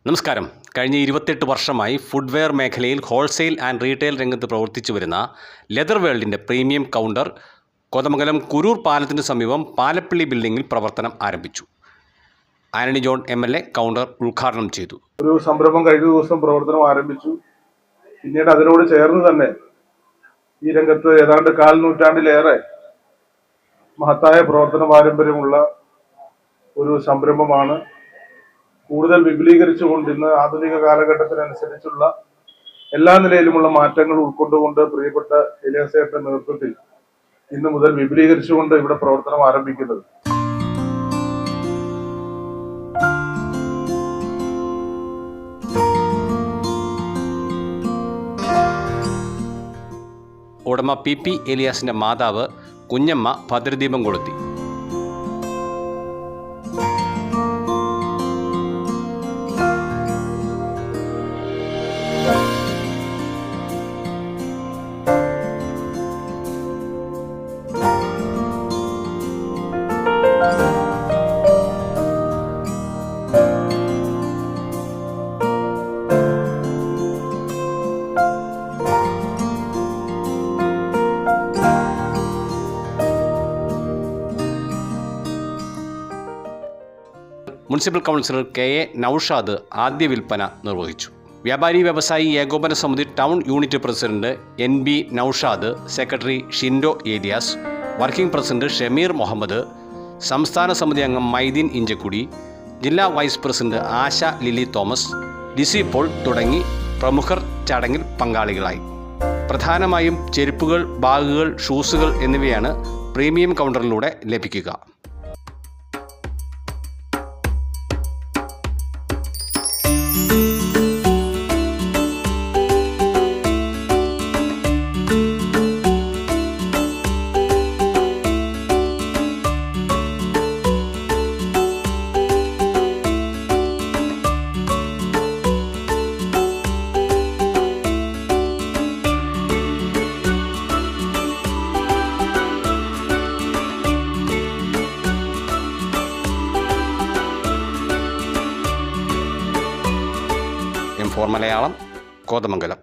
നമസ്കാരം. കഴിഞ്ഞ 28 വർഷമായി ഫുഡ്വെയർ മേഖലയിൽ ഹോൾസെയിൽ ആൻഡ് റീറ്റെയിൽ രംഗത്ത് പ്രവർത്തിച്ചു വരുന്ന ലെതർ വേൾഡിൻ്റെ പ്രീമിയം കൗണ്ടർ കോതമംഗലം കുരൂർ പാലത്തിന് സമീപം പാലപ്പള്ളി ബിൽഡിംഗിൽ പ്രവർത്തനം ആരംഭിച്ചു. ആന്റണി ജോൺ MLA കൗണ്ടർ ഉദ്ഘാടനം ചെയ്തു. ഒരു സംരംഭം കഴിഞ്ഞ ദിവസം പ്രവർത്തനം ആരംഭിച്ചു. പിന്നീട് അതിനോട് ചേർന്ന് തന്നെ ഈ രംഗത്ത് ഏതാണ്ട് 1/4 നൂറ്റാണ്ടിലേറെ മഹത്തായ പ്രവർത്തന പാരമ്പര്യമുള്ള ഒരു സംരംഭമാണ്. കൂടുതൽ വിപുലീകരിച്ചുകൊണ്ട് ഇന്ന് ആധുനിക കാലഘട്ടത്തിനനുസരിച്ചുള്ള എല്ലാ നിലയിലുമുള്ള മാറ്റങ്ങൾ ഉൾക്കൊണ്ടുകൊണ്ട് പ്രിയപ്പെട്ട എലിയാസേട്ടന്റെ നേതൃത്വത്തിൽ ഇന്ന് മുതൽ വിപുലീകരിച്ചുകൊണ്ട് ഇവിടെ പ്രവർത്തനം ആരംഭിക്കുന്നത്. ഉടമ PP എലിയാസിന്റെ മാതാവ് കുഞ്ഞമ്മ ഭദ്രദീപം കൊളുത്തി. മുനിസിപ്പൽ കൗൺസിലർ KA നൌഷാദ് ആദ്യ വിൽപ്പന നിർവഹിച്ചു. വ്യാപാരി വ്യവസായി ഏകോപന സമിതി town unit president NB Naushad, secretary Shindo Elias, working president Shameer Muhammad, സംസ്ഥാന സമിതി അംഗം മൈദീൻ ഇഞ്ചക്കുടി, ജില്ലാ വൈസ് പ്രസിഡന്റ് ആശ ലിലി തോമസ്, ലിസി പോൾ തുടങ്ങി പ്രമുഖർ ചടങ്ങിൽ പങ്കാളികളായി. പ്രധാനമായും ചെരുപ്പുകൾ, ബാഗുകൾ, ഷൂസുകൾ എന്നിവയാണ് പ്രീമിയം കൗണ്ടറിലൂടെ ലഭിക്കുക. M4 മലയാളം, കോതമംഗലം.